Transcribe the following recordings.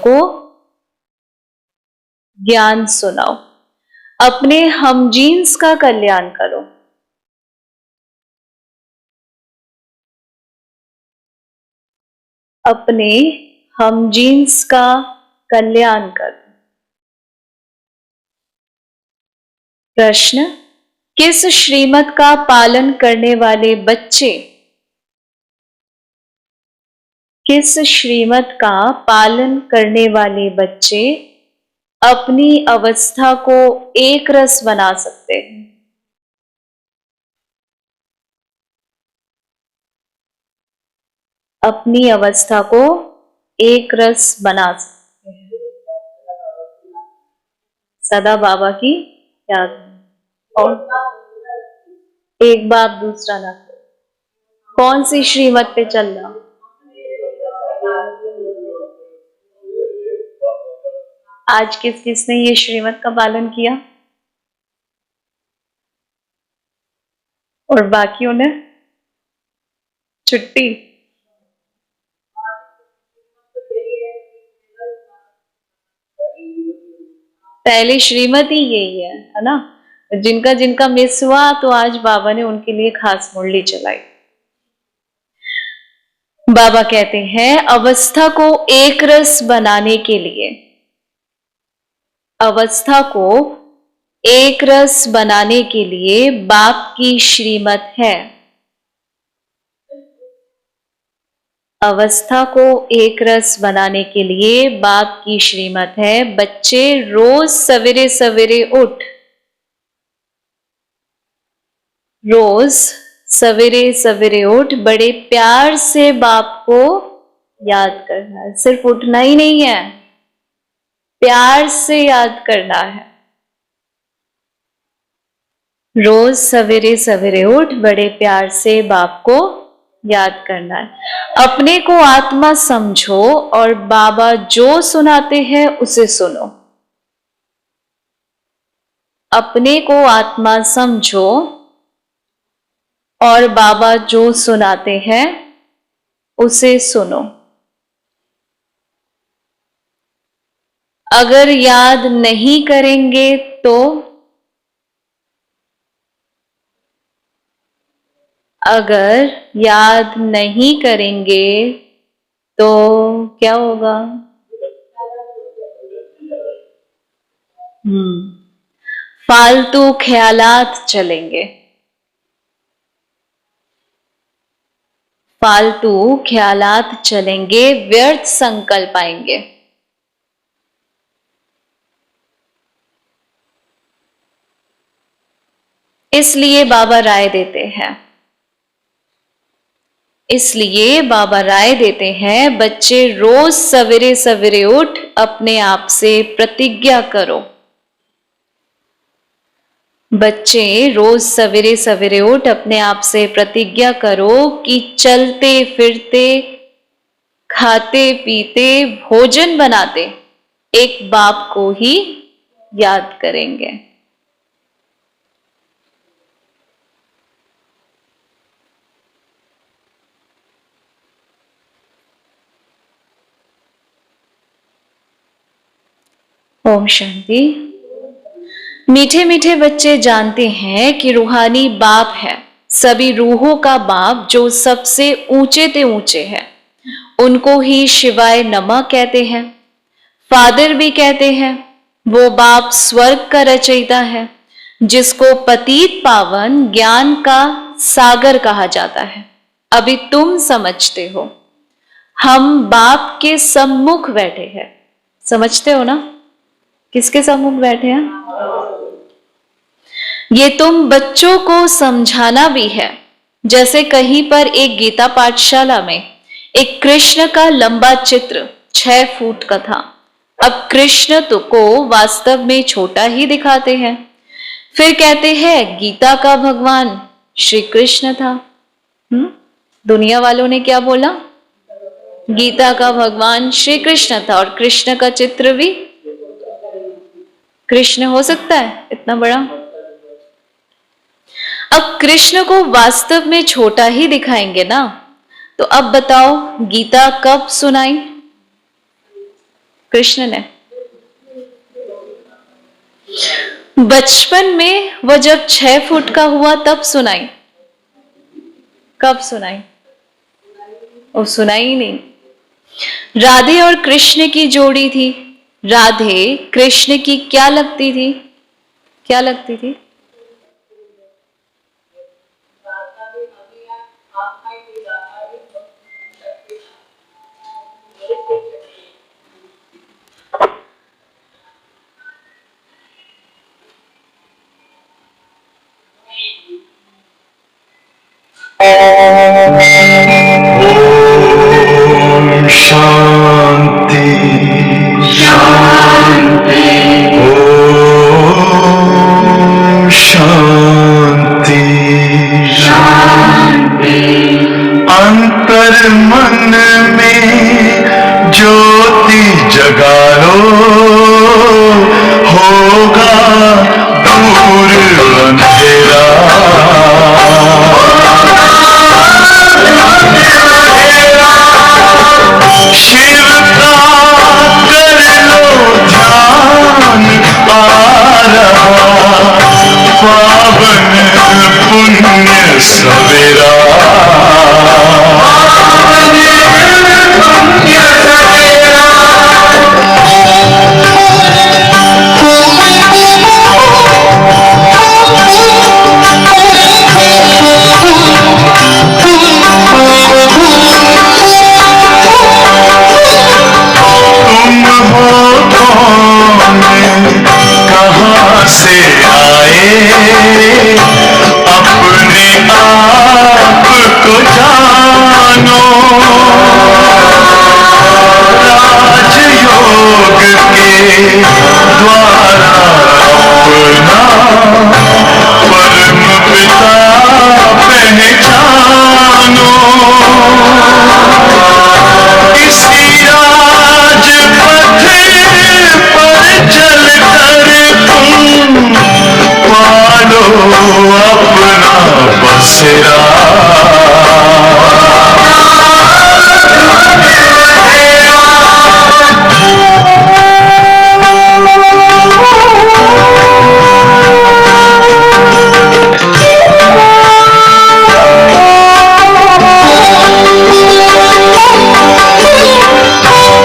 को ज्ञान सुनाओ, अपने हमजीन्स का कल्याण करो। अपने हमजीन्स का कल्याण करो। प्रश्न, किस श्रीमत का पालन करने वाले बच्चे किस श्रीमत का पालन करने वाले बच्चे अपनी अवस्था को एक रस बना सकते हैं? अपनी अवस्था को एक रस बना सकते हैं। सदा बाबा की याद में। और एक बाप दूसरा ना करे। कौन सी श्रीमत पे चल रहा? आज किस किसने ये श्रीमत का पालन किया और बाकियों ने छुट्टी? पहले श्रीमत ही यही है ना? जिनका जिनका मिस हुआ तो आज बाबा ने उनके लिए खास मुरली चलाई। बाबा कहते हैं अवस्था को एक रस बनाने के लिए, अवस्था को एक रस बनाने के लिए बाप की श्रीमत है। अवस्था को एक रस बनाने के लिए बाप की श्रीमत है। बच्चे रोज सवेरे सवेरे उठ, रोज सवेरे सवेरे उठ बड़े प्यार से बाप को याद करना है। सिर्फ उठना ही नहीं है, प्यार से याद करना है। रोज सवेरे सवेरे उठ बड़े प्यार से बाप को याद करना है। अपने को आत्मा समझो और बाबा जो सुनाते हैं उसे सुनो। अपने को आत्मा समझो और बाबा जो सुनाते हैं उसे सुनो। अगर याद नहीं करेंगे तो अगर याद नहीं करेंगे तो क्या होगा? फालतू ख्यालात चलेंगे, फालतू ख्यालात चलेंगे, व्यर्थ संकल्प आएंगे। इसलिए बाबा राय देते हैं, इसलिए बाबा राय देते हैं बच्चे रोज सवेरे सवेरे उठ अपने आप से प्रतिज्ञा करो। बच्चे रोज सवेरे सवेरे उठ अपने आप से प्रतिज्ञा करो कि चलते फिरते खाते पीते भोजन बनाते एक बाप को ही याद करेंगे। ओम शांति। मीठे मीठे बच्चे जानते हैं कि रूहानी बाप है, सभी रूहों का बाप जो सबसे ऊंचे ते ऊंचे है। उनको ही शिवाय नमः कहते हैं, फादर भी कहते हैं। वो बाप स्वर्ग का रचयिता है जिसको पतित पावन ज्ञान का सागर कहा जाता है। अभी तुम समझते हो, हम बाप के सम्मुख बैठे हैं। समझते हो ना? किसके सम्मुख बैठे हैं? ये तुम बच्चों को समझाना भी है। जैसे कहीं पर एक गीता पाठशाला में एक कृष्ण का लंबा चित्र 6 फुट का था। अब कृष्ण तो को वास्तव में छोटा ही दिखाते हैं, फिर कहते हैं गीता का भगवान श्री कृष्ण था। दुनिया वालों ने क्या बोला? गीता का भगवान श्री कृष्ण था और कृष्ण का चित्र भी कृष्ण हो सकता है इतना बड़ा? अब कृष्ण को वास्तव में छोटा ही दिखाएंगे ना, तो अब बताओ गीता कब सुनाई? कृष्ण ने। बचपन में वो जब 6 फुट का हुआ तब सुनाई। कब सुनाई? वो सुनाई ही नहीं। राधे और कृष्ण की जोड़ी थी। राधे कृष्ण की क्या लगती थी? क्या लगती थी? शांति शांति ओम शांति शांति। अंतर मन में ज्योति जगा लो, होगा दूर अंधेरा। शिव का कर लो ध्यान, आ रहा पावन पुण्य सवेरा। तुम हो कौन, कहाँ से आए, अपने आप को जानो। राजयोग के द्वारा अपना परम पिता पहचानो। इसी राजपथ पर चल कर तुम पालो अपना बसेरा।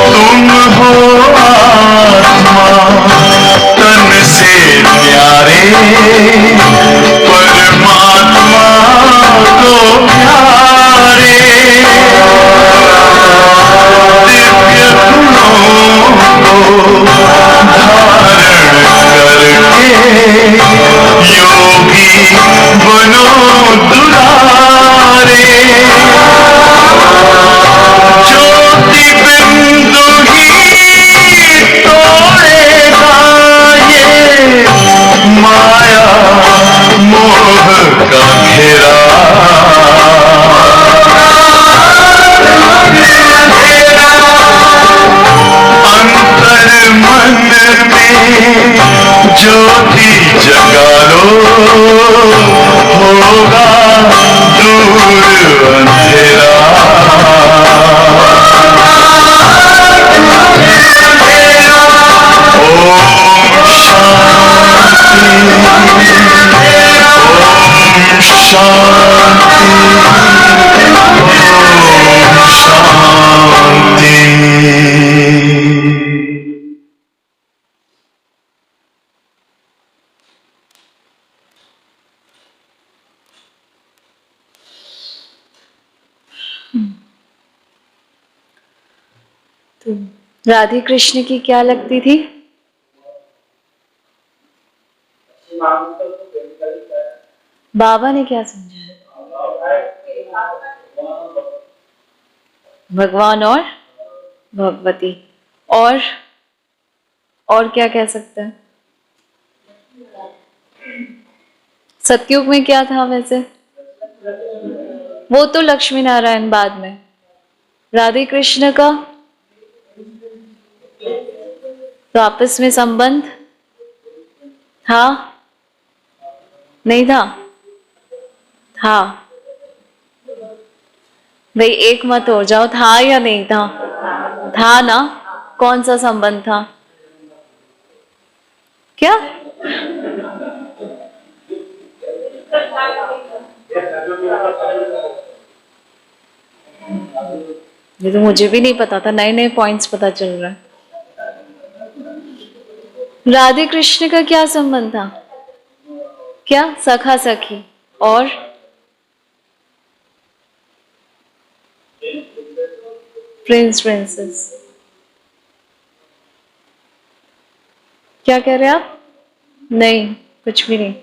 तुम हो आत्मा तन से प्यारे, परमात्मा को प्यारे। दिव्य गुणों को धारण करके योगी बनो दुलारे। ज्योति बिंदु ही तोड़ेगा ये माया मोह का घेरा। अंतर मन में ज्योति जगा लो, होगा दूर अंधेरा। तो राधे कृष्ण की क्या लगती थी? बाबा ने क्या समझाया? भगवान और भगवती। और क्या कह सकते हैं? सतयुग में क्या था वैसे? वो तो लक्ष्मी नारायण बाद में। राधे कृष्ण का तो आपस में संबंध था? नहीं था? था। भाई एक मत हो जाओ, था या नहीं था? था ना? कौन सा संबंध था? क्या? ये तो मुझे भी नहीं पता था, नए नए पॉइंट्स पता चल रहा है। राधे कृष्ण का क्या संबंध था? क्या? सखा सखी। और प्रिंस प्रिंसेस। क्या कह रहे हैं आप? नहीं, कुछ भी नहीं।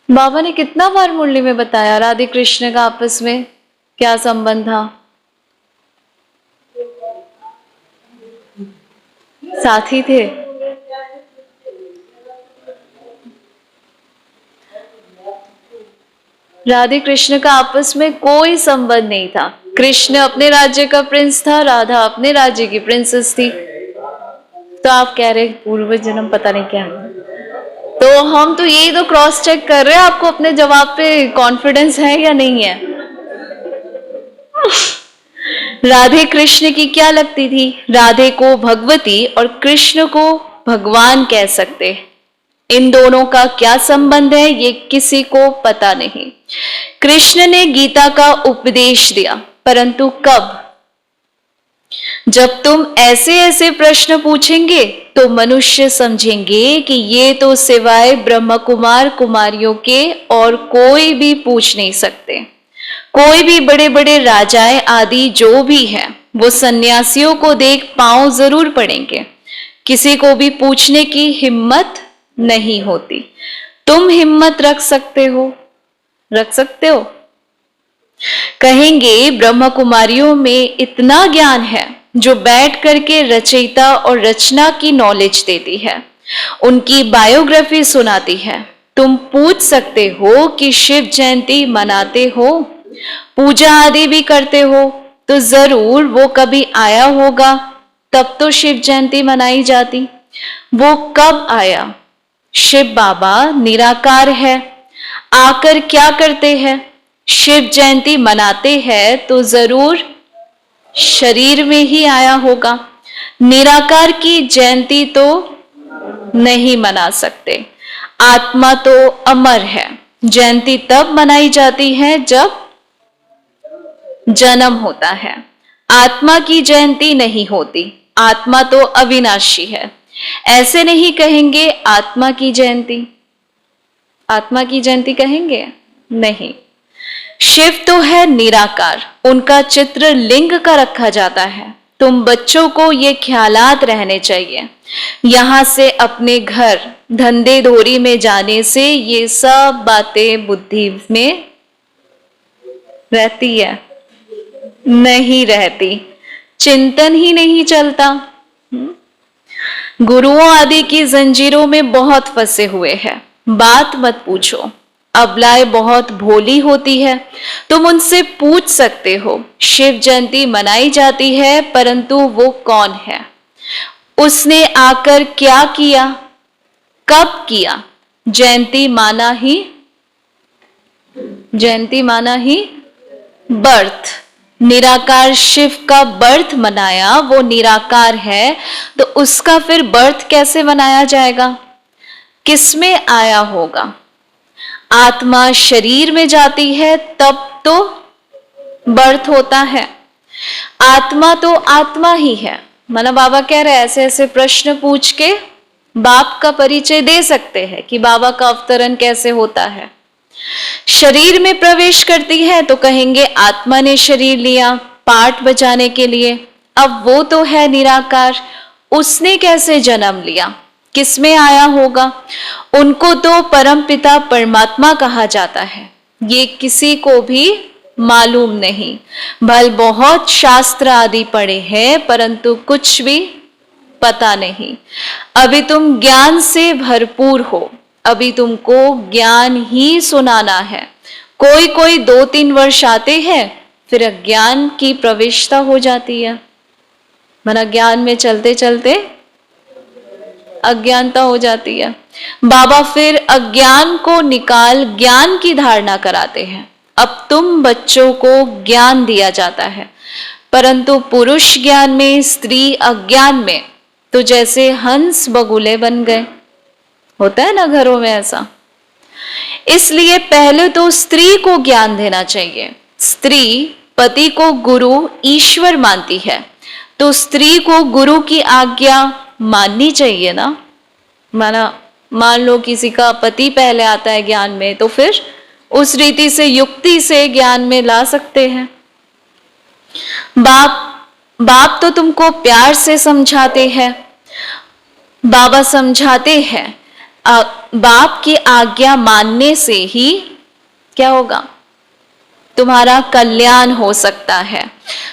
बाबा ने कितना बार मुरली में बताया राधे कृष्ण का आपस में क्या संबंध था? साथी थे। राधे कृष्ण का आपस में कोई संबंध नहीं था। कृष्ण अपने राज्य का प्रिंस था, राधा अपने राज्य की प्रिंसेस थी। तो आप कह रहे पूर्व जन्म पता नहीं क्या। तो हम तो यही तो क्रॉस चेक कर रहे हैं, आपको अपने जवाब पे कॉन्फिडेंस है या नहीं है? राधे कृष्ण की क्या लगती थी? राधे को भगवती और कृष्ण को भगवान कह सकते। इन दोनों का क्या संबंध है ये किसी को पता नहीं। कृष्ण ने गीता का उपदेश दिया, परंतु कब? जब तुम ऐसे ऐसे प्रश्न पूछेंगे तो मनुष्य समझेंगे कि ये तो सिवाय ब्रह्म कुमार कुमारियों के और कोई भी पूछ नहीं सकते। कोई भी बड़े बड़े राजाएं आदि जो भी हैं, वो सन्यासियों को देख पांव जरूर पड़ेंगे। किसी को भी पूछने की हिम्मत नहीं होती। तुम हिम्मत रख सकते हो? रख सकते हो? कहेंगे ब्रह्म कुमारियों में इतना ज्ञान है जो बैठ करके रचयिता और रचना की नॉलेज देती है, उनकी बायोग्राफी सुनाती है। तुम पूछ सकते हो कि शिव जयंती मनाते हो, पूजा आदि भी करते हो, तो जरूर वो कभी आया होगा, तब तो शिव जयंती मनाई जाती। वो कब आया? शिव बाबा निराकार है, आकर क्या करते हैं? शिव जयंती मनाते हैं तो जरूर शरीर में ही आया होगा। निराकार की जयंती तो नहीं मना सकते। आत्मा तो अमर है। जयंती तब मनाई जाती है जब जन्म होता है। आत्मा की जयंती नहीं होती। आत्मा तो अविनाशी है। ऐसे नहीं कहेंगे आत्मा की जयंती। आत्मा की जयंती कहेंगे? नहीं। शिव तो है निराकार, उनका चित्र लिंग का रखा जाता है। तुम बच्चों को ये ख्यालात रहने चाहिए। यहां से अपने घर धंधे धोरी में जाने से ये सब बातें बुद्धि में रहती है? नहीं रहती। चिंतन ही नहीं चलता। गुरुओं आदि की जंजीरों में बहुत फंसे हुए हैं। बात मत पूछो। अबलाएं बहुत भोली होती है। तुम उनसे पूछ सकते हो। शिव जयंती मनाई जाती है, परंतु वो कौन है? उसने आकर क्या किया? कब किया? जयंती माना ही बर्थ। निराकार शिव का बर्थ मनाया, वो निराकार है, तो उसका फिर बर्थ कैसे मनाया जाएगा? किसमें आया होगा? आत्मा शरीर में जाती है तब तो बर्थ होता है। आत्मा तो आत्मा ही है। माना बाबा कह रहे हैं ऐसे ऐसे प्रश्न पूछ के बाप का परिचय दे सकते हैं कि बाबा का अवतरण कैसे होता है। शरीर में प्रवेश करती है तो कहेंगे आत्मा ने शरीर लिया पाठ बजाने के लिए। अब वो तो है निराकार, उसने कैसे जन्म लिया? किसमें आया होगा? उनको तो परमपिता परमात्मा कहा जाता है। ये किसी को भी मालूम नहीं। भल बहुत शास्त्र आदि पढ़े हैं, परंतु कुछ भी पता नहीं। अभी तुम ज्ञान से भरपूर हो। अभी तुमको ज्ञान ही सुनाना है। कोई कोई 2-3 वर्ष आते हैं, फिर अज्ञान की प्रविष्टता हो जाती है। माना ज्ञान में चलते चलते अज्ञानता हो जाती है। बाबा फिर अज्ञान को निकाल ज्ञान की धारणा कराते हैं। अब तुम बच्चों को ज्ञान दिया जाता है। परंतु पुरुष ज्ञान में, स्त्री अज्ञान में तो जैसे हंस बगुले बन गए। होता है ना घरों में ऐसा। इसलिए पहले तो स्त्री को ज्ञान देना चाहिए। स्त्री पति को गुरु ईश्वर मानती है, तो स्त्री को गुरु की आज्ञा माननी चाहिए ना। मान लो किसी का पति पहले आता है ज्ञान में, तो फिर उस रीति से, युक्ति से ज्ञान में ला सकते हैं। बाप तो तुमको प्यार से समझाते हैं, बाबा समझाते हैं। बाप की आज्ञा मानने से ही क्या होगा, तुम्हारा कल्याण हो सकता है।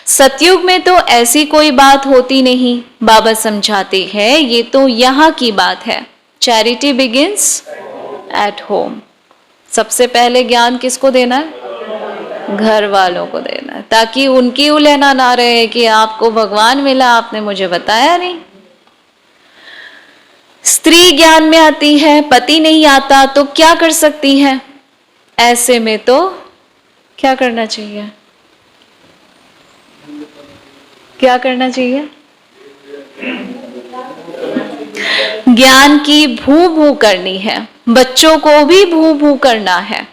सतयुग में तो ऐसी कोई बात होती नहीं। बाबा समझाते हैं ये तो यहाँ की बात है। Charity begins at home. सबसे पहले ज्ञान किसको देना है? घर वालों को देना है, ताकि उनकी उलहना ना रहे कि आपको भगवान मिला, आपने मुझे बताया नहीं। स्त्री ज्ञान में आती है, पति नहीं आता, तो क्या कर सकती है? ऐसे में तो क्या करना चाहिए? क्या करना चाहिए? ज्ञान की भू भू करनी है। बच्चों को भी भू भू करना है।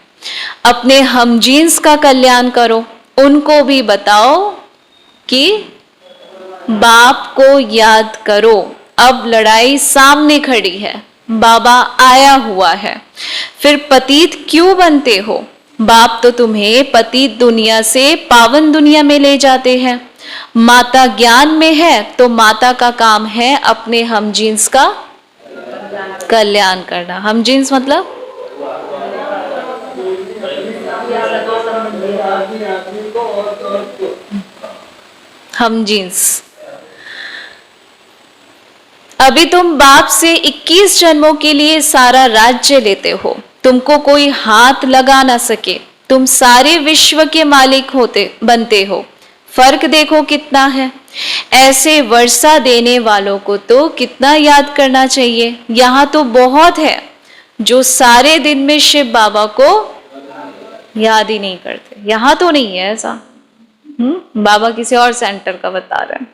अपने हमजीन्स का कल्याण करो। उनको भी बताओ कि बाप को याद करो। अब लड़ाई सामने खड़ी है, बाबा आया हुआ है, फिर पतित क्यों बनते हो? बाप तो तुम्हें पतित दुनिया से पावन दुनिया में ले जाते हैं। माता ज्ञान में है, तो माता का काम है अपने हमजीन्स का कल्याण करना। हमजीन्स मतलब हमजीन्स। अभी तुम बाप से 21 जन्मों के लिए सारा राज्य लेते हो, तुमको कोई हाथ लगा ना सके, तुम सारे विश्व के मालिक बनते हो। फर्क देखो कितना है। ऐसे वर्षा देने वालों को तो कितना याद करना चाहिए। यहाँ तो बहुत है जो सारे दिन में शिव बाबा को याद ही नहीं करते। यहाँ तो नहीं है ऐसा। बाबा किसी और सेंटर का बता रहे हैं।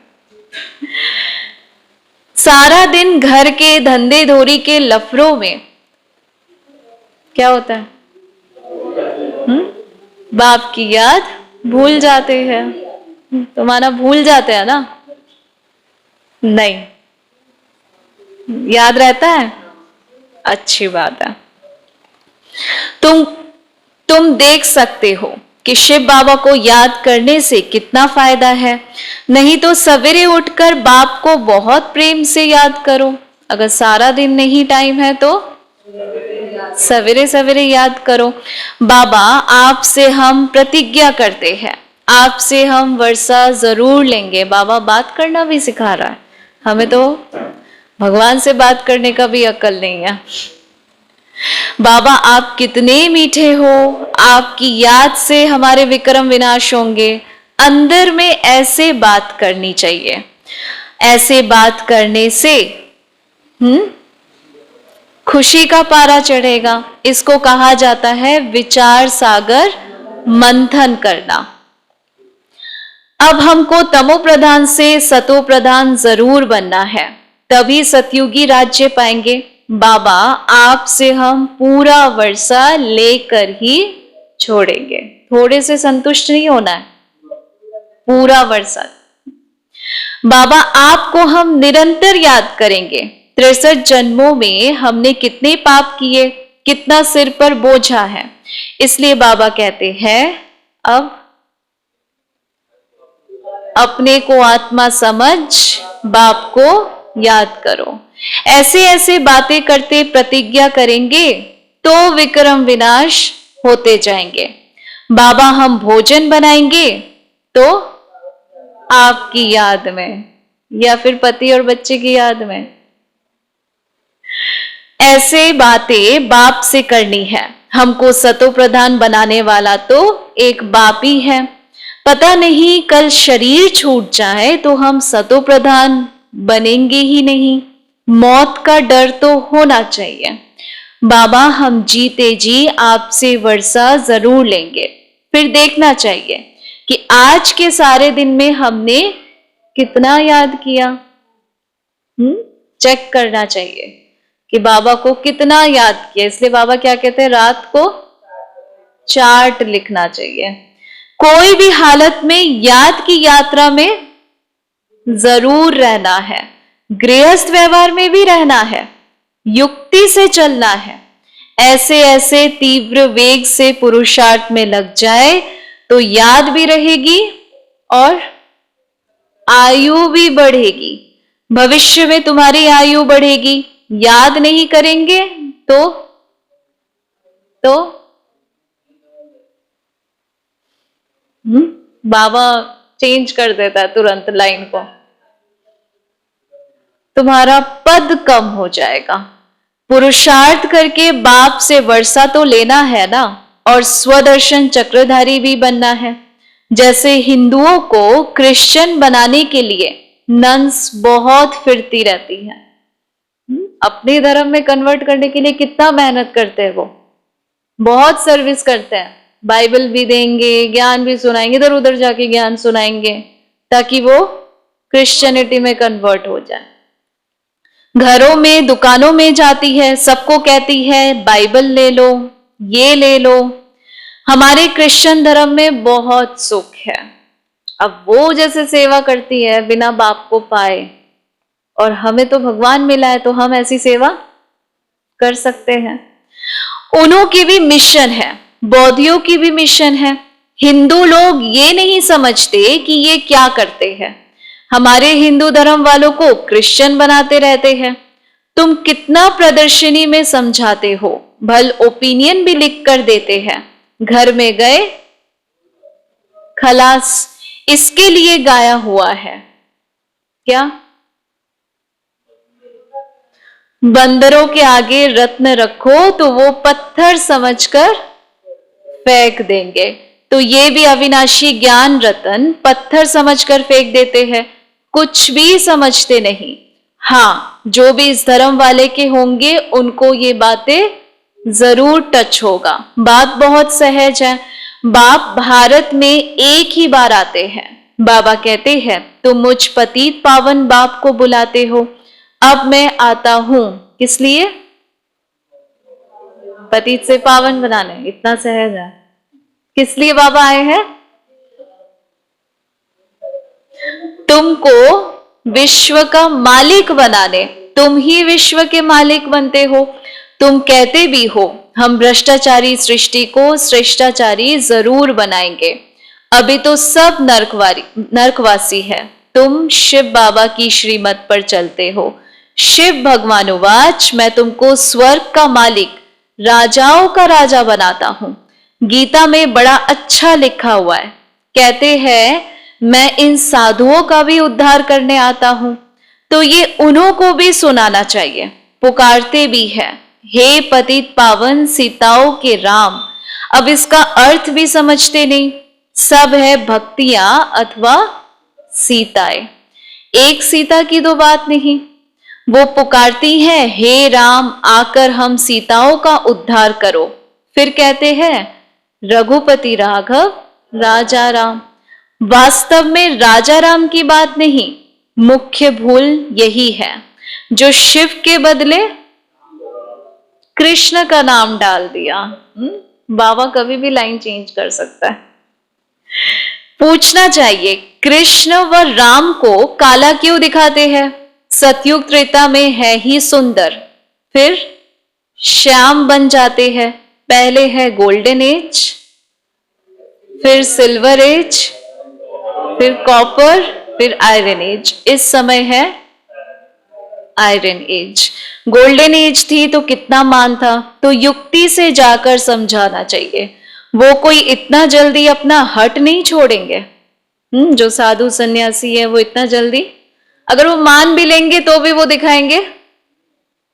सारा दिन घर के धंधे धोरी के लफड़ों में क्या होता है? बाप की याद भूल जाते हैं। तो माना भूल जाते हैं ना? नहीं, याद रहता है। अच्छी बात है। तुम देख सकते हो कि शिव बाबा को याद करने से कितना फायदा है। नहीं तो सवेरे उठकर बाप को बहुत प्रेम से याद करो। अगर सारा दिन नहीं टाइम है तो सवेरे सवेरे याद करो। बाबा आपसे हम प्रतिज्ञा करते हैं, आपसे हम वर्षा जरूर लेंगे। बाबा बात करना भी सिखा रहा है। हमें तो भगवान से बात करने का भी अक्ल नहीं है। बाबा आप कितने मीठे हो, आपकी याद से हमारे विक्रम विनाश होंगे। अंदर में ऐसे बात करनी चाहिए। ऐसे बात करने से खुशी का पारा चढ़ेगा। इसको कहा जाता है विचार सागर मंथन करना। अब हमको तमो प्रधान से सतो प्रधान जरूर बनना है, तभी सतयुगी राज्य पाएंगे। बाबा आपसे हम पूरा वर्षा लेकर ही छोड़ेंगे। थोड़े से संतुष्ट नहीं होना है, पूरा वर्षा। बाबा आपको हम निरंतर याद करेंगे। 63 जन्मों में हमने कितने पाप किए, कितना सिर पर बोझा है। इसलिए बाबा कहते हैं अब अपने को आत्मा समझ बाप को याद करो। ऐसे ऐसे बातें करते प्रतिज्ञा करेंगे तो विक्रम विनाश होते जाएंगे। बाबा हम भोजन बनाएंगे तो आपकी याद में या फिर पति और बच्चे की याद में। ऐसे बातें बाप से करनी है। हमको सतो प्रधान बनाने वाला तो एक बाप ही है। पता नहीं कल शरीर छूट जाए तो हम सतो प्रधान बनेंगे ही नहीं। मौत का डर तो होना चाहिए। बाबा हम जीते जी आपसे वर्षा जरूर लेंगे। फिर देखना चाहिए कि आज के सारे दिन में हमने कितना याद किया। चेक करना चाहिए कि बाबा को कितना याद किया। इसलिए बाबा क्या कहते हैं, रात को चार्ट लिखना चाहिए। कोई भी हालत में याद की यात्रा में जरूर रहना है, गृहस्थ व्यवहार में भी रहना है, युक्ति से चलना है। ऐसे ऐसे तीव्र वेग से पुरुषार्थ में लग जाए तो याद भी रहेगी और आयु भी बढ़ेगी। भविष्य में तुम्हारी आयु बढ़ेगी। याद नहीं करेंगे तो बाबा चेंज कर देता है तुरंत लाइन को, तुम्हारा पद कम हो जाएगा। पुरुषार्थ करके बाप से वर्षा तो लेना है ना, और स्वदर्शन चक्रधारी भी बनना है। जैसे हिंदुओं को क्रिश्चियन बनाने के लिए नन्स बहुत फिरती रहती हैं, अपने धर्म में कन्वर्ट करने के लिए कितना मेहनत करते हैं, वो बहुत सर्विस करते हैं, बाइबल भी देंगे, ज्ञान भी सुनाएंगे, इधर उधर जाके ज्ञान सुनाएंगे ताकि वो क्रिश्चियनिटी में कन्वर्ट हो जाए। घरों में दुकानों में जाती है, सबको कहती है बाइबल ले लो, ये ले लो। हमारे क्रिश्चियन धर्म में बहुत सुख है। अब वो जैसे सेवा करती है बिना बाप को पाए, और हमें तो भगवान मिला है तो हम ऐसी सेवा कर सकते हैं। उन्हों की भी मिशन है, बौद्धियों की भी मिशन है। हिंदू लोग ये नहीं समझते कि ये क्या करते हैं। हमारे हिंदू धर्म वालों को क्रिश्चियन बनाते रहते हैं। तुम कितना प्रदर्शनी में समझाते हो, भल ओपिनियन भी लिख कर देते हैं, घर में गए खलास, इसके लिए गाया हुआ है क्या? बंदरों के आगे रत्न रखो तो वो पत्थर समझकर फेंक देंगे। तो ये भी अविनाशी ज्ञान रतन पत्थर समझकर फेंक देते हैं, कुछ भी समझते नहीं। हाँ, जो भी इस धर्म वाले के होंगे उनको ये बातें जरूर टच होगा। बात बहुत सहज है। बाप भारत में एक ही बार आते हैं। बाबा कहते हैं तुम मुझ पतित पावन बाप को बुलाते हो, अब मैं आता हूं किस लिए? पतित से पावन बनाने। इतना सहज है। किस लिए बाबा आए हैं? तुमको विश्व का मालिक बनाने। तुम ही विश्व के मालिक बनते हो। तुम कहते भी हो हम भ्रष्टाचारी सृष्टि को श्रेष्ठाचारी जरूर बनाएंगे। अभी तो सब नरकवासी है। तुम शिव बाबा की श्रीमत पर चलते हो। शिव भगवान उवाच, मैं तुमको स्वर्ग का मालिक, राजाओं का राजा बनाता हूं। गीता में बड़ा अच्छा लिखा हुआ है, कहते हैं मैं इन साधुओं का भी उद्धार करने आता हूं। तो ये उन्हों को भी सुनाना चाहिए। पुकारते भी है, हे पतित पावन सीताओं के राम। अब इसका अर्थ भी समझते नहीं। सब है भक्तियां अथवा सीताएं। एक सीता की तो बात नहीं। वो पुकारती हैं, हे राम आकर हम सीताओं का उद्धार करो। फिर कहते हैं रघुपति राघव राजा राम। वास्तव में राजा राम की बात नहीं, मुख्य भूल यही है जो शिव के बदले कृष्ण का नाम डाल दिया। बाबा कभी भी लाइन चेंज कर सकता है। पूछना चाहिए कृष्ण व राम को काला क्यों दिखाते हैं? सतयुग त्रेता में है ही सुंदर, फिर श्याम बन जाते हैं। पहले है गोल्डन एज, फिर सिल्वर एज, फिर कॉपर, फिर आयरन एज। इस समय है आयरन एज। गोल्डन एज थी तो कितना मान था, तो युक्ति से जाकर समझाना चाहिए। वो कोई इतना जल्दी अपना हट नहीं छोड़ेंगे। जो साधु सन्यासी है वो इतना जल्दी, अगर वो मान भी लेंगे तो भी वो दिखाएंगे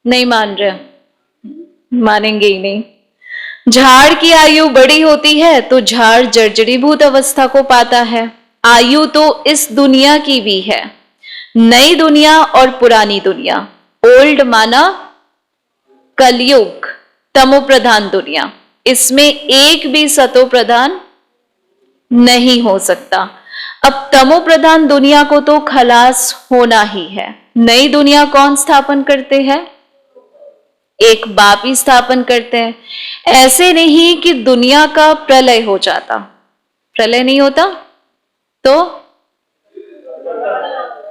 नहीं मान रहे, मानेंगे ही नहीं। झाड़ की आयु बड़ी होती है तो झाड़ जर्जरीभूत अवस्था को पाता है। आयु तो इस दुनिया की भी है, नई दुनिया और पुरानी दुनिया। ओल्ड माना कलयुग, तमो प्रधान दुनिया। इसमें एक भी सतो प्रधान नहीं हो सकता। अब तमो प्रधान दुनिया को तो खलास होना ही है। नई दुनिया कौन स्थापन करते हैं? एक बाप ही स्थापन करते हैं। ऐसे नहीं कि दुनिया का प्रलय हो जाता, प्रलय नहीं होता तो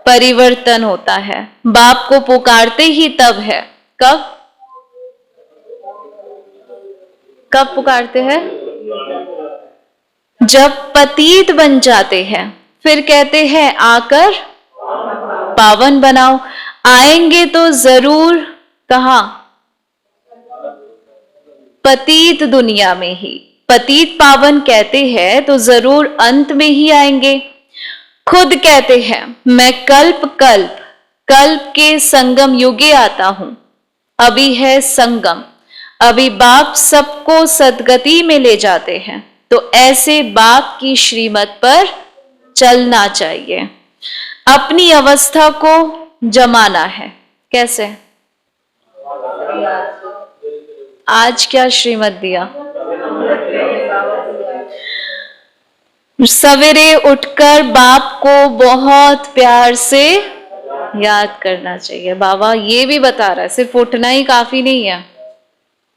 परिवर्तन होता है। बाप को पुकारते ही तब है, कब? कब पुकारते हैं? जब पतित बन जाते हैं, फिर कहते हैं आकर पावन बनाओ। आएंगे तो जरूर कहां? पतित दुनिया में ही। पतित पावन कहते हैं तो जरूर अंत में ही आएंगे। खुद कहते हैं मैं कल्प कल्प कल्प के संगम युगे आता हूं। अभी है संगम, अभी बाप सबको सदगति में ले जाते हैं। तो ऐसे बाप की श्रीमत पर चलना चाहिए। अपनी अवस्था को जमाना है। कैसे? आज क्या श्रीमत दिया? सवेरे उठकर बाप को बहुत प्यार से याद करना चाहिए। बाबा ये भी बता रहा है सिर्फ उठना ही काफी नहीं है।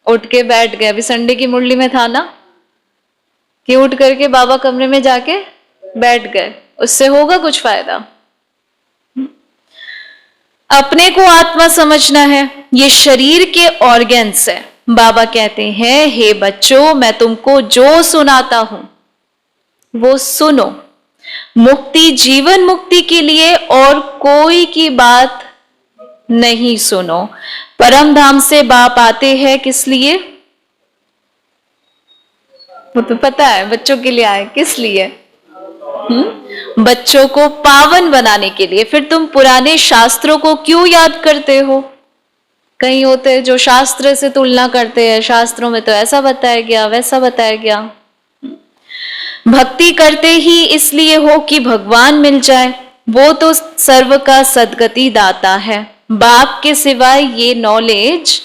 उठ के बैठ गए, अभी संडे की मुरली में था ना कि उठ करके बाबा कमरे में जाके बैठ गए, उससे होगा कुछ फायदा? अपने को आत्मा समझना है। ये शरीर के ऑर्गन्स है। बाबा कहते हैं हे बच्चों, मैं तुमको जो सुनाता हूं वो सुनो। मुक्ति जीवन मुक्ति के लिए और कोई की बात नहीं सुनो। परम धाम से बाप आते हैं किस लिए? वो तो पता है, बच्चों के लिए आए। किस लिए? बच्चों को पावन बनाने के लिए। फिर तुम पुराने शास्त्रों को क्यों याद करते हो? कहीं होते हैं जो शास्त्र से तुलना करते हैं, शास्त्रों में तो ऐसा बताया गया, वैसा बताया गया। भक्ति करते ही इसलिए हो कि भगवान मिल जाए। वो तो सर्व का सदगति दाता है। बाप के सिवाय ये नॉलेज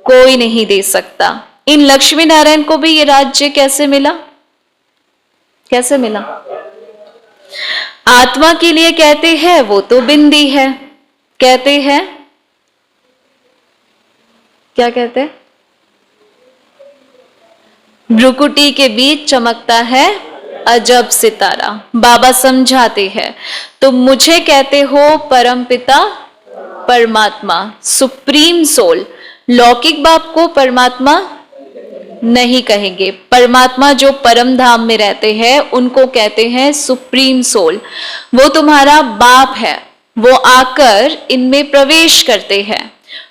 कोई नहीं दे सकता। इन लक्ष्मी नारायण को भी ये राज्य कैसे मिला? कैसे मिला? आत्मा के लिए कहते हैं वो तो बिंदी है। कहते हैं क्या कहते हैं? भ्रुकुटी के बीच चमकता है अजब सितारा। बाबा समझाते हैं तो मुझे कहते हो परम पिता परमात्मा, सुप्रीम सोल। लौकिक बाप को परमात्मा नहीं कहेंगे। परमात्मा जो परम धाम में रहते हैं उनको कहते हैं सुप्रीम सोल। वो तुम्हारा बाप है। वो आकर इनमें प्रवेश करते हैं।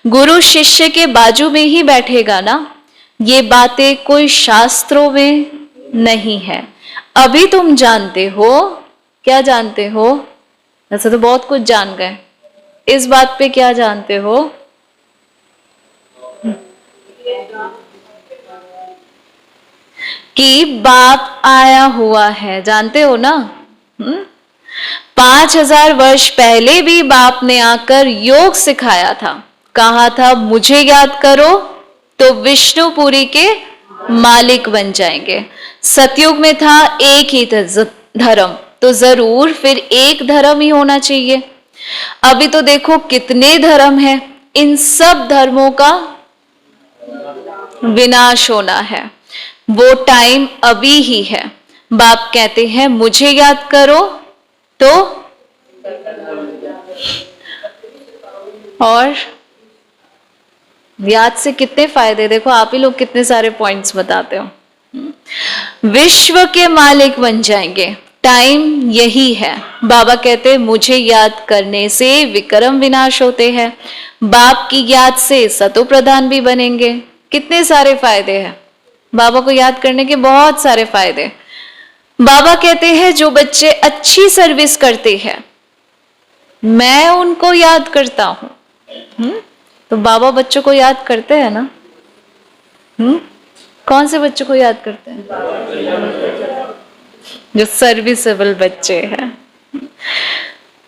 गुरु शिष्य के बाजू में ही बैठेगा ना। ये बातें कोई शास्त्रों में नहीं है। अभी तुम जानते हो। क्या जानते हो? ऐसा तो बहुत कुछ जान गए। इस बात पे क्या जानते हो? कि बाप आया हुआ है। जानते हो ना? 5000 वर्ष पहले भी बाप ने आकर योग सिखाया था। कहा था मुझे याद करो तो विष्णुपुरी के मालिक बन जाएंगे। सतयुग में था एक ही धर्म, तो जरूर फिर एक धर्म ही होना चाहिए। अभी तो देखो कितने धर्म हैं। इन सब धर्मों का विनाश होना है। वो टाइम अभी ही है। बाप कहते हैं मुझे याद करो तो, और याद से कितने फायदे। देखो आप ही लोग कितने सारे पॉइंट्स बताते हो। विश्व के मालिक बन जाएंगे। टाइम यही है। बाबा कहते हैं मुझे याद करने से विक्रम विनाश होते हैं। बाप की याद से सतो प्रधान भी बनेंगे। कितने सारे फायदे हैं। बाबा को याद करने के बहुत सारे फायदे। बाबा कहते हैं जो बच्चे अच्छी सर्विस करते हैं मैं उनको याद करता हूं। तो बाबा बच्चों को याद करते हैं ना। कौन से बच्चों को याद करते हैं? जो सर्विसेबल बच्चे हैं।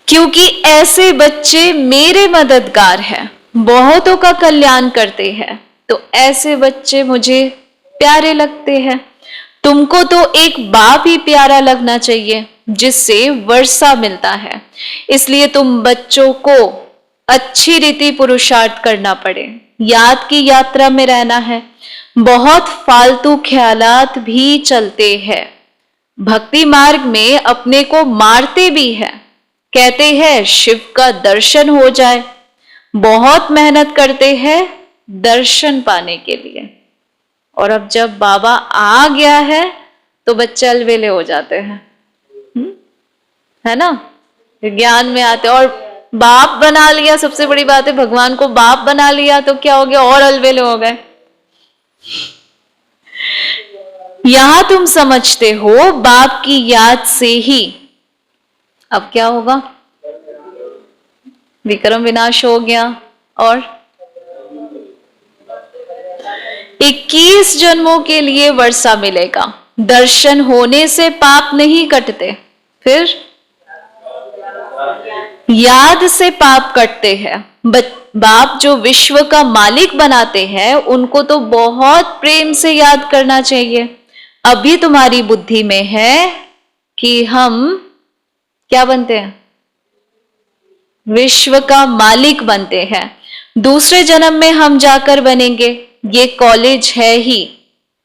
क्योंकि ऐसे बच्चे मेरे मददगार हैं, बहुतों का कल्याण करते हैं। तो ऐसे बच्चे मुझे प्यारे लगते हैं। तुमको तो एक बाप ही प्यारा लगना चाहिए जिससे वर्षा मिलता है, इसलिए तुम बच्चों को अच्छी रीति पुरुषार्थ करना पड़े, याद की यात्रा में रहना है। बहुत फालतू ख्यालात भी चलते हैं, भक्ति मार्ग में अपने को मारते भी है, कहते हैं शिव का दर्शन हो जाए, बहुत मेहनत करते हैं दर्शन पाने के लिए, और अब जब बाबा आ गया है तो बच्चे अलबेले हो जाते हैं, है ना, ज्ञान में आते, और बाप बना लिया, सबसे बड़ी बात है भगवान को बाप बना लिया तो क्या हो गया, और अलबेले हो गए। यहां तुम समझते हो बाप की याद से ही, अब क्या होगा, विक्रम विनाश हो गया और 21 जन्मों के लिए वर्षा मिलेगा। दर्शन होने से पाप नहीं कटते, फिर याद से पाप कटते हैं। बाप जो विश्व का मालिक बनाते हैं उनको तो बहुत प्रेम से याद करना चाहिए। अभी तुम्हारी बुद्धि में है कि हम क्या बनते हैं, विश्व का मालिक बनते हैं, दूसरे जन्म में हम जाकर बनेंगे। ये कॉलेज है ही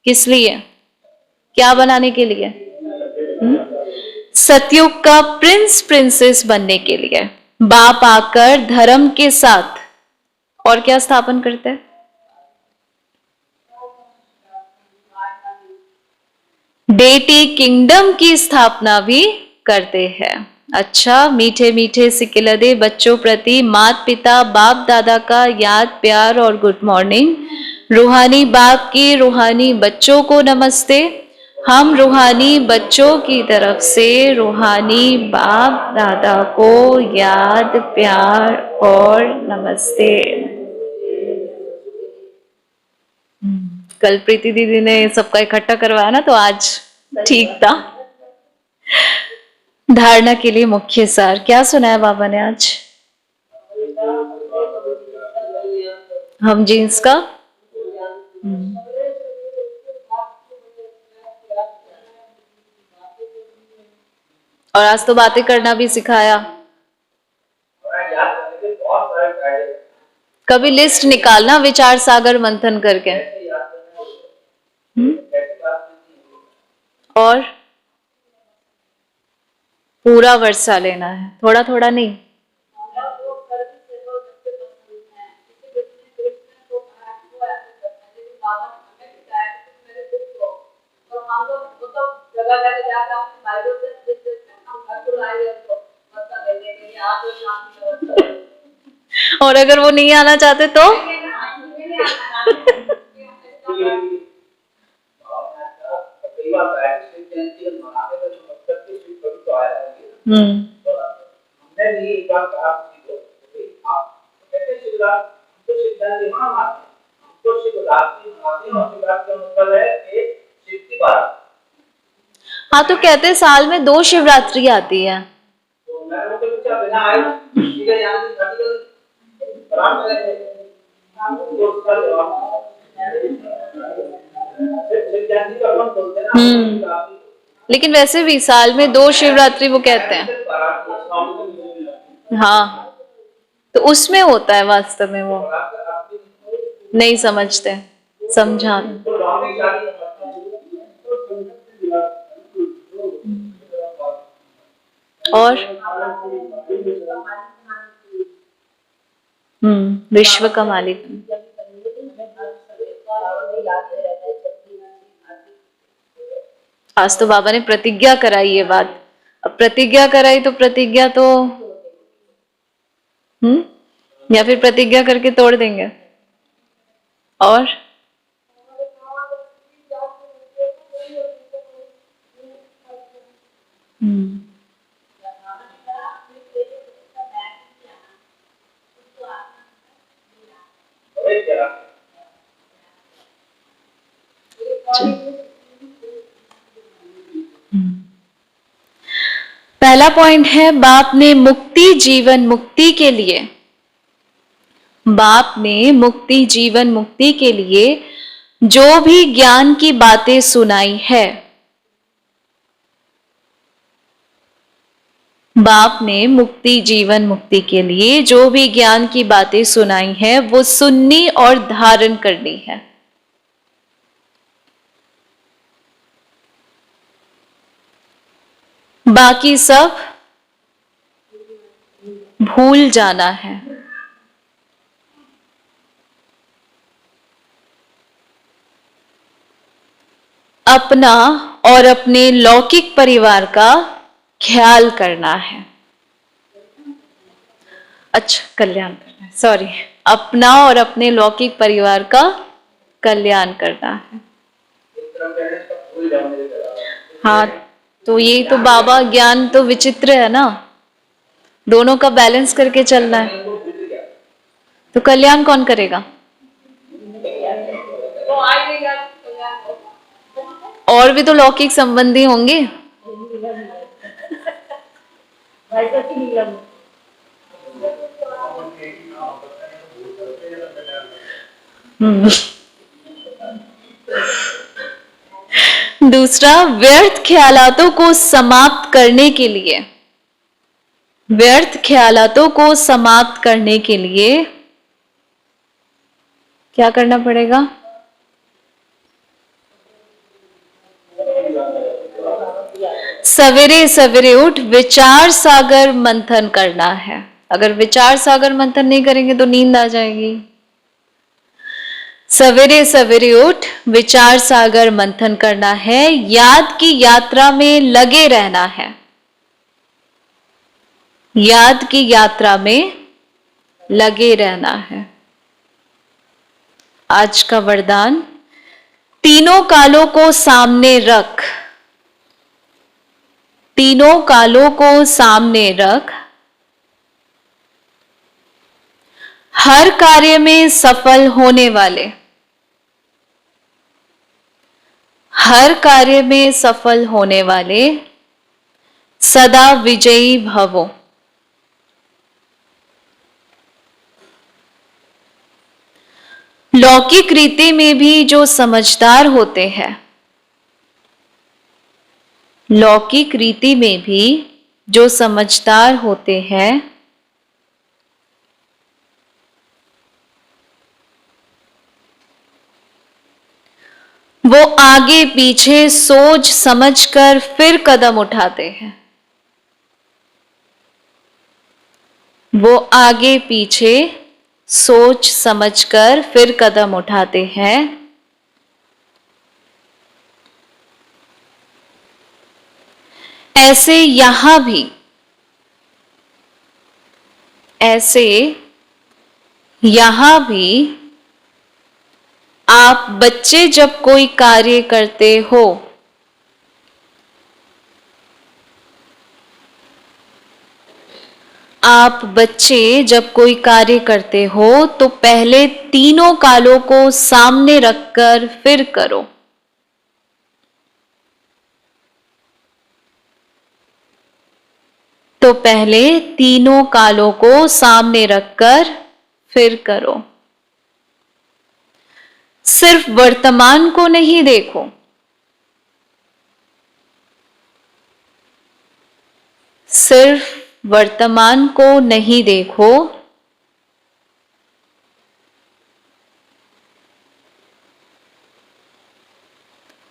किस लिए, क्या बनाने के लिए, सतयुग का प्रिंस प्रिंसेस बनने के लिए। बाप आकर धर्म के साथ और क्या स्थापन करते हैं, डेटी किंगडम की स्थापना भी करते हैं। अच्छा, मीठे मीठे सिकिलदे बच्चों प्रति माता पिता बाप दादा का याद प्यार और गुड मॉर्निंग। रूहानी बाप की रूहानी बच्चों को नमस्ते। हम रूहानी बच्चों की तरफ से रूहानी बाप दादा को याद प्यार और नमस्ते। कल प्रीति दीदी ने सबका इकट्ठा करवाया ना, तो आज ठीक था। धारणा के लिए मुख्य सार क्या सुनाया बाबा ने आज, हम जीन्स का, और आज तो बातें करना भी सिखाया। कभी लिस्ट निकालना विचार सागर मंथन करके, और पूरा वर्षा लेना है, थोड़ा थोड़ा नहीं। और अगर वो नहीं आना चाहते तो हमने भी एक बार कहा आप कैसे हमको शिवरात्रि मनाते हैं, और शिवरात्रि का मतलब है कि शिव की बारात। हाँ, तो कहते हैं साल में 2 शिवरात्रि आती है। तो मैं वो तो बिना आए सीधे यहाँ से बारात में लेकिन वैसे भी साल में 2 शिवरात्रि वो कहते हैं। हाँ, तो उसमें होता है, वास्तव में वो नहीं समझते, समझा। और विश्व का मालिक। आज तो बाबा ने प्रतिज्ञा कराई ये बात। अब प्रतिज्ञा कराई तो प्रतिज्ञा तो या फिर प्रतिज्ञा करके तोड़ देंगे। और पहला पॉइंट है, बाप ने मुक्ति जीवन मुक्ति के लिए, बाप ने मुक्ति जीवन मुक्ति के लिए जो भी ज्ञान की बातें सुनाई है बाप ने मुक्ति जीवन मुक्ति के लिए जो भी ज्ञान की बातें सुनाई है वो सुननी और धारण करनी है। बाकी सब भूल जाना है। अपना और अपने लौकिक परिवार का ख्याल करना है। अच्छा, कल्याण करना है, सॉरी। अपना और अपने लौकिक परिवार का कल्याण करना है। हाँ, तो ये तो बाबा ज्ञान तो विचित्र है ना, दोनों का बैलेंस करके चलना है। तो कल्याण कौन करेगा? और भी तो लौकिक संबंधी होंगे। दूसरा, व्यर्थ ख्यालातों को समाप्त करने के लिए, व्यर्थ ख्यालातों को समाप्त करने के लिए क्या करना पड़ेगा? सवेरे सवेरे उठ विचार सागर मंथन करना है। अगर विचार सागर मंथन नहीं करेंगे तो नींद आ जाएगी। सवेरे सवेरे उठ विचार सागर मंथन करना है, याद की यात्रा में लगे रहना है। याद की यात्रा में लगे रहना है। आज का वरदान, तीनों कालों को सामने रख, तीनों कालों को सामने रख, हर कार्य में सफल होने वाले, हर कार्य में सफल होने वाले सदा विजयी भवो। लौकिक रीति में भी जो समझदार होते हैं, लौकिक रीति में भी जो समझदार होते हैं, वो आगे पीछे सोच समझकर फिर कदम उठाते हैं। वो आगे पीछे सोच समझकर फिर कदम उठाते हैं। ऐसे यहां भी, ऐसे यहां भी आप बच्चे जब कोई कार्य करते हो, आप बच्चे जब कोई कार्य करते हो तो पहले तीनों कालों को सामने रखकर फिर करो। तो पहले तीनों कालों को सामने रखकर फिर करो। सिर्फ वर्तमान को नहीं देखो, सिर्फ वर्तमान को नहीं देखो,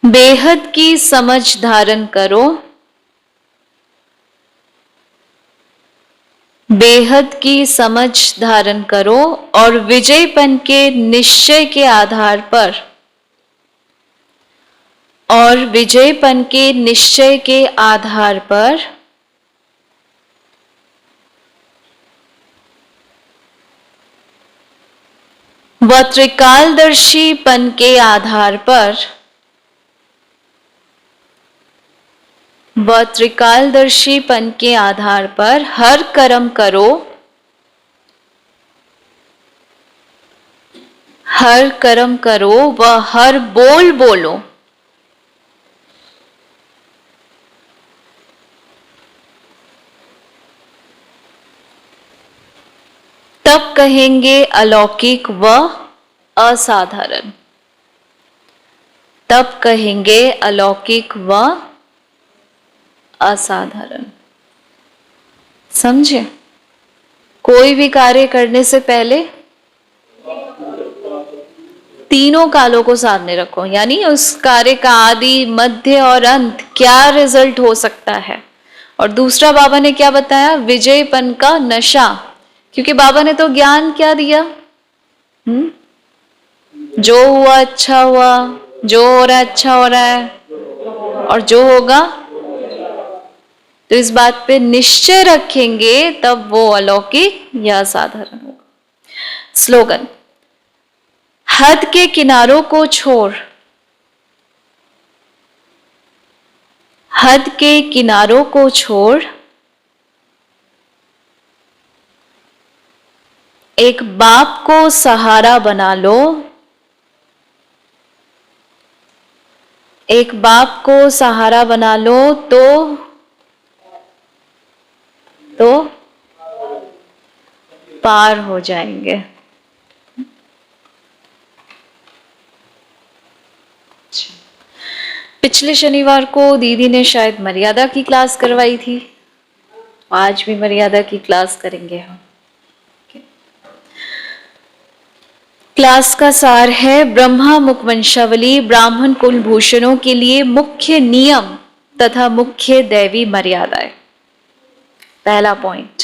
बेहद की समझ धारण करो, बेहद की समझ धारण करो और विजयपन के निश्चय के आधार पर, और विजयपन के निश्चय के आधार पर व त्रिकालदर्शीपन के आधार पर, व त्रिकालदर्शीपन के आधार पर हर कर्म करो, हर कर्म करो व हर बोल बोलो। तब कहेंगे अलौकिक व असाधारण, तब कहेंगे अलौकिक व असाधारण। समझे? कोई भी कार्य करने से पहले तीनों कालों को सामने रखो, यानी उस कार्य का आदि, मध्य और अंत क्या रिजल्ट हो सकता है। और दूसरा बाबा ने क्या बताया? विजयपन का नशा, क्योंकि बाबा ने तो ज्ञान क्या दिया? जो हुआ अच्छा हुआ, जो हो रहा है अच्छा हो रहा है, और जो होगा, तो इस बात पे निश्चय रखेंगे तब वो अलौकिक या साधारण होगा। स्लोगन, हद के किनारों को छोड़, हद के किनारों को छोड़, एक बाप को सहारा बना लो, एक बाप को सहारा बना लो तो पार हो जाएंगे। पिछले शनिवार को दीदी ने शायद मर्यादा की क्लास करवाई थी, आज भी मर्यादा की क्लास करेंगे हम। क्लास का सार है ब्रह्मा मुख वंशावली ब्राह्मण कुलभूषणों के लिए मुख्य नियम तथा मुख्य दैवी मर्यादाएं। पहला पॉइंट,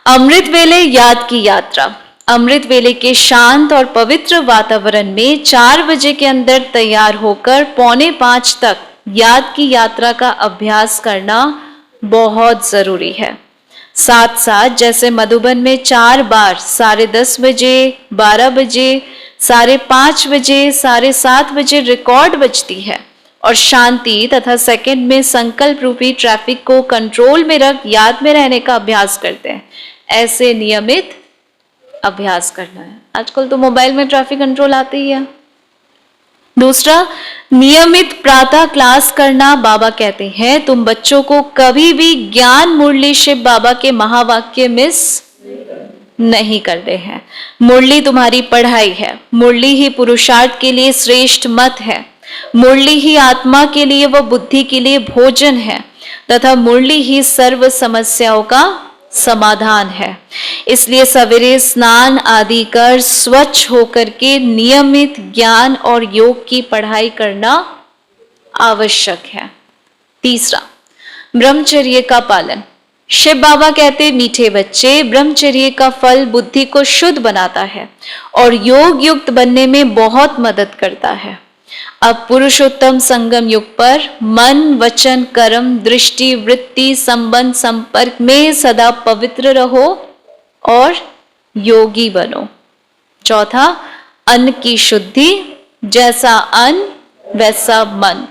अमृत वेले याद की यात्रा। अमृत वेले के शांत और पवित्र वातावरण में 4 बजे के अंदर तैयार होकर 4:45 तक याद की यात्रा का अभ्यास करना बहुत जरूरी है। साथ साथ जैसे मधुबन में 4 बार 10:30 बजे, 12 बजे, 5:30 बजे, 7:30 बजे रिकॉर्ड बजती है और शांति तथा सेकंड में संकल्प रूपी ट्रैफिक को कंट्रोल में रख याद में रहने का अभ्यास करते हैं, ऐसे नियमित अभ्यास करना है। आजकल तो मोबाइल में ट्रैफिक कंट्रोल आते ही है। दूसरा, नियमित प्रातः क्लास करना। बाबा कहते हैं तुम बच्चों को कभी भी ज्ञान मुरली शिव बाबा के महावाक्य मिस नहीं करते हैं। मुरली तुम्हारी पढ़ाई है, मुरली ही पुरुषार्थ के लिए श्रेष्ठ मत है, मुरली ही आत्मा के लिए व बुद्धि के लिए भोजन है तथा मुरली ही सर्व समस्याओं का समाधान है। इसलिए सवेरे स्नान आदि कर स्वच्छ होकर के नियमित ज्ञान और योग की पढ़ाई करना आवश्यक है। तीसरा, ब्रह्मचर्य का पालन। शिव बाबा कहते मीठे बच्चे, ब्रह्मचर्य का फल बुद्धि को शुद्ध बनाता है और योग युक्त बनने में बहुत मदद करता है। अब पुरुषोत्तम संगम युग पर मन, वचन, कर्म, दृष्टि, वृत्ति, संबंध, संपर्क में सदा पवित्र रहो और योगी बनो। चौथा, अन्न की शुद्धि। जैसा अन्न वैसा मन।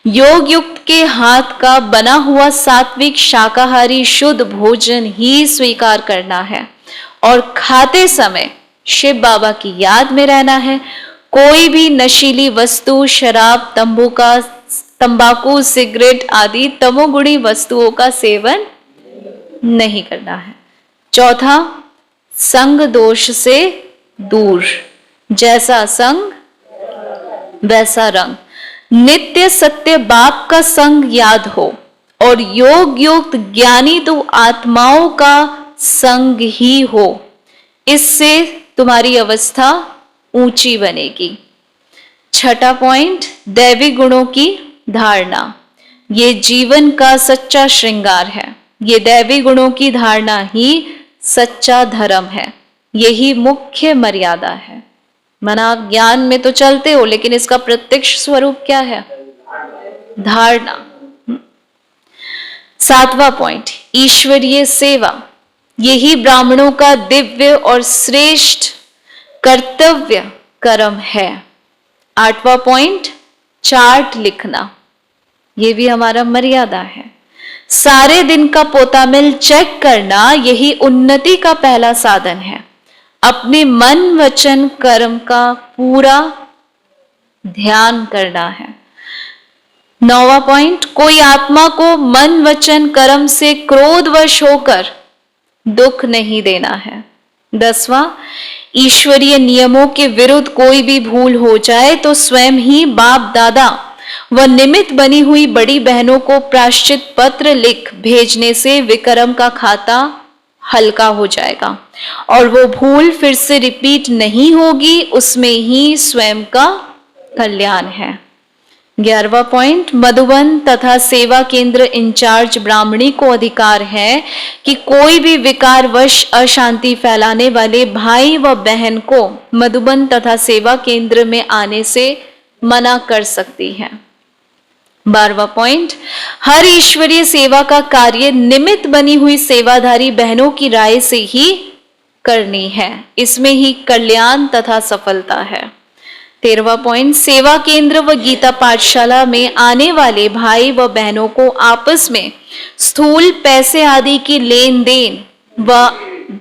योग युक्त के हाथ का बना हुआ सात्विक शाकाहारी शुद्ध भोजन ही स्वीकार करना है और खाते समय शिव बाबा की याद में रहना है। कोई भी नशीली वस्तु, शराब, तंबाकू, सिगरेट आदि तमोगुणी वस्तुओं का सेवन नहीं करना है। चौथा, संग दोष से दूर। जैसा संग वैसा रंग। नित्य सत्य बाप का संग याद हो और योग युक्त ज्ञानी तो आत्माओं का संग ही हो। इससे तुम्हारी अवस्था ऊंची बनेगी। छठा पॉइंट, दैवी गुणों की धारणा। ये जीवन का सच्चा श्रृंगार है। ये दैवी गुणों की धारणा ही सच्चा धर्म है। यही मुख्य मर्यादा है। मना आप ज्ञान में तो चलते हो, लेकिन इसका प्रत्यक्ष स्वरूप क्या है? धारणा। 7वां पॉइंट, ईश्वरीय सेवा। यही ब्राह्मणों का दिव्य और श्रेष्ठ कर्तव्य कर्म है। 8वां पॉइंट, चार्ट लिखना। यह भी हमारा मर्यादा है। सारे दिन का पोतामिल चेक करना यही उन्नति का पहला साधन है। अपने मन, वचन, कर्म का पूरा ध्यान करना है। 9वां पॉइंट, कोई आत्मा को मन, वचन, कर्म से क्रोधवश होकर दुख नहीं देना है। 10वां, ईश्वरीय नियमों के विरुद्ध कोई भी भूल हो जाए तो स्वयं ही बाप दादा व निमित्त बनी हुई बड़ी बहनों को प्रायश्चित पत्र लिख भेजने से विक्रम का खाता हल्का हो जाएगा और वो भूल फिर से रिपीट नहीं होगी, उसमें ही स्वयं का कल्याण है। 11वां पॉइंट, मधुबन तथा सेवा केंद्र इंचार्ज ब्राह्मणी को अधिकार है कि कोई भी विकारवश अशांति फैलाने वाले भाई व बहन को मधुबन तथा सेवा केंद्र में आने से मना कर सकती है। 12वां पॉइंट, हर ईश्वरीय सेवा का कार्य निमित्त बनी हुई सेवाधारी बहनों की राय से ही करनी है, इसमें ही कल्याण तथा सफलता है। 13वां पॉइंट, सेवा केंद्र व गीता पाठशाला में आने वाले भाई व बहनों को आपस में स्थूल पैसे आदि की लेन देन व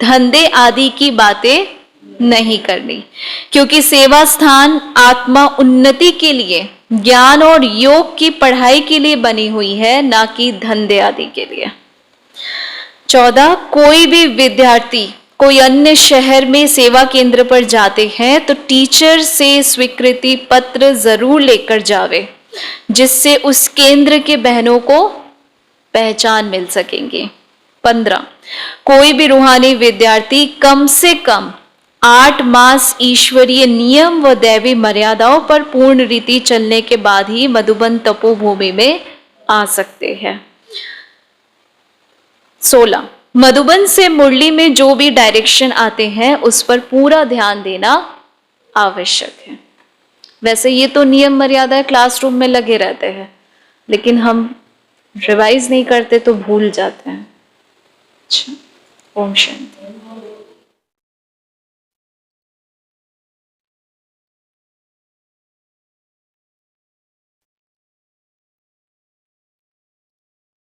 धंधे आदि की बातें नहीं करनी, क्योंकि सेवा स्थान आत्मा उन्नति के लिए, ज्ञान और योग की पढ़ाई के लिए बनी हुई है, ना कि धंधे आदि के लिए। 14, कोई भी विद्यार्थी कोई अन्य शहर में सेवा केंद्र पर जाते हैं तो टीचर से स्वीकृति पत्र जरूर लेकर जावे, जिससे उस केंद्र के बहनों को पहचान मिल सकेंगे। 15, कोई भी रूहानी विद्यार्थी कम से कम 8 मास ईश्वरीय नियम व दैवी मर्यादाओं पर पूर्ण रीति चलने के बाद ही मधुबन तपोभूमि में आ सकते हैं। 16, मधुबन से मुरली में जो भी डायरेक्शन आते हैं उस पर पूरा ध्यान देना आवश्यक है। वैसे ये तो नियम मर्यादा क्लासरूम में लगे रहते हैं, लेकिन हम रिवाइज नहीं करते तो भूल जाते हैं। अच्छा, ओम शांति।